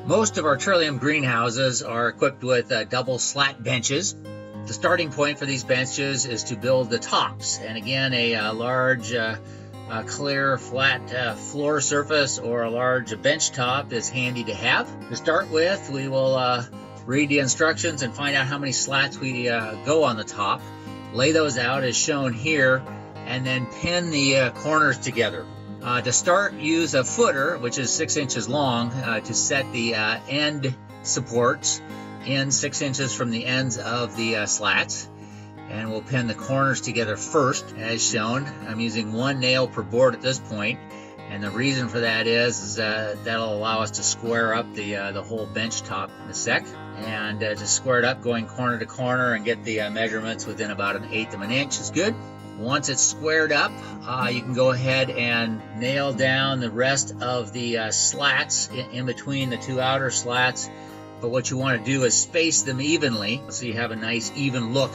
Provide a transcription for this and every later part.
Most of our Trillium greenhouses are equipped with double slat benches. The starting point for these benches is to build the tops, and again a large clear flat floor surface or a large bench top is handy to have. To start with, we will read the instructions and find out how many slats we go on the top, lay those out as shown here, and then pin the corners together. To start, use a footer, which is 6 inches long, to set the end supports in 6 inches from the ends of the slats. And we'll pin the corners together first, as shown. I'm using 1 nail per board at this point, and the reason for that is that'll allow us to square up the whole bench top in a sec. And to square it up, going corner to corner and get the measurements within about 1/8 of an inch is good. Once it's squared up, you can go ahead and nail down the rest of the slats in between the 2 outer slats. But what you want to do is space them evenly so you have a nice even look.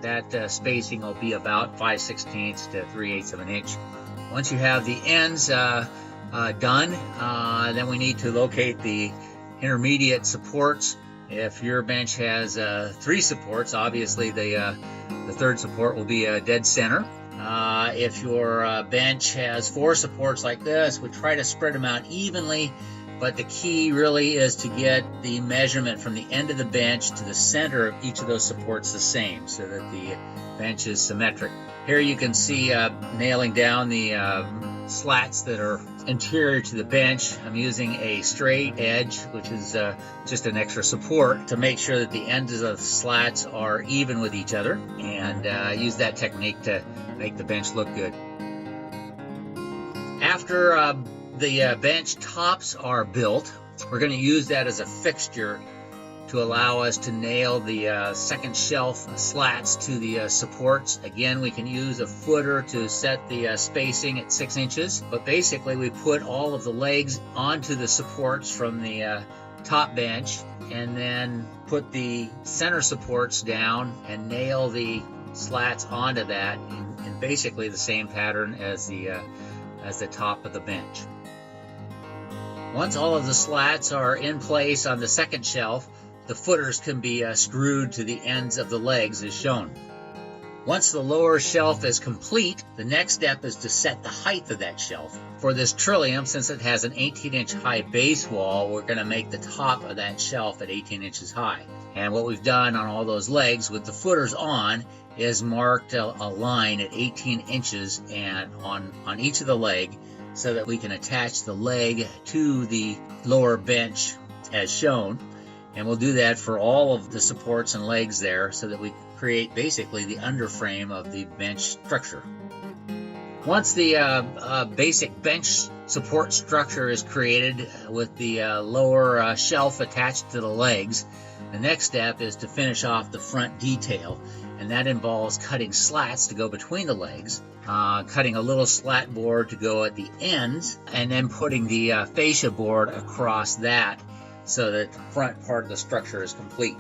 That spacing will be about 5/16 to 3/8 of an inch. Once you have the ends done, then we need to locate the intermediate supports. If your bench has 3 supports, obviously the third support will be dead center. If your bench has 4 supports like this, we try to spread them out evenly, but the key really is to get the measurement from the end of the bench to the center of each of those supports the same, so that the bench is symmetric. Here you can see nailing down the slats that are interior to the bench. I'm using a straight edge, which is just an extra support, to make sure that the ends of the slats are even with each other, and use that technique to make the bench look good. After the bench tops are built, we're going to use that as a fixture to allow us to nail the second shelf slats to the supports. Again, we can use a footer to set the spacing at 6 inches, but basically we put all of the legs onto the supports from the top bench, and then put the center supports down and nail the slats onto that in basically the same pattern as the top of the bench. Once all of the slats are in place on the second shelf, the footers can be screwed to the ends of the legs as shown. Once the lower shelf is complete, the next step is to set the height of that shelf. For this Trillium, since it has an 18-inch high base wall, we're going to make the top of that shelf at 18 inches high. And what we've done on all those legs with the footers on is marked a line at 18 inches and on each of the leg, so that we can attach the leg to the lower bench as shown. And we'll do that for all of the supports and legs there, so that we create basically the underframe of the bench structure. Once the basic bench support structure is created with the lower shelf attached to the legs, the next step is to finish off the front detail, and that involves cutting slats to go between the legs, cutting a little slat board to go at the ends, and then putting the fascia board across that, so that the front part of the structure is complete.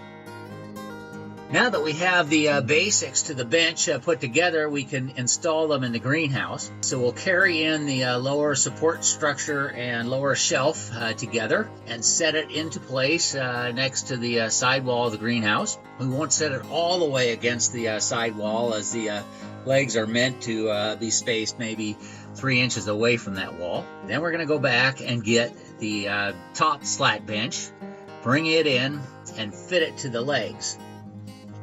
Now that we have the basics to the bench put together, we can install them in the greenhouse. So we'll carry in the lower support structure and lower shelf together and set it into place next to the side wall of the greenhouse. We won't set it all the way against the side wall, as the legs are meant to be spaced maybe 3 inches away from that wall. Then we're going to go back and get the top slat bench, bring it in, and fit it to the legs.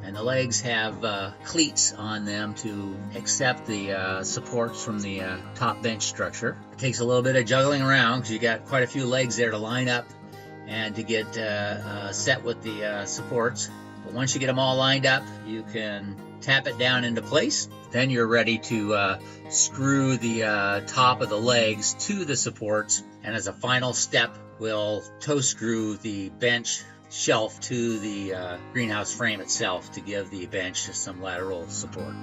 And the legs have cleats on them to accept the supports from the top bench structure. It takes a little bit of juggling around, because you got quite a few legs there to line up and to get set with the supports. But once you get them all lined up, you can tap it down into place. Then you're ready to screw the top of the legs to the supports, and as a final step, we'll toe screw the bench shelf to the greenhouse frame itself to give the bench some lateral support.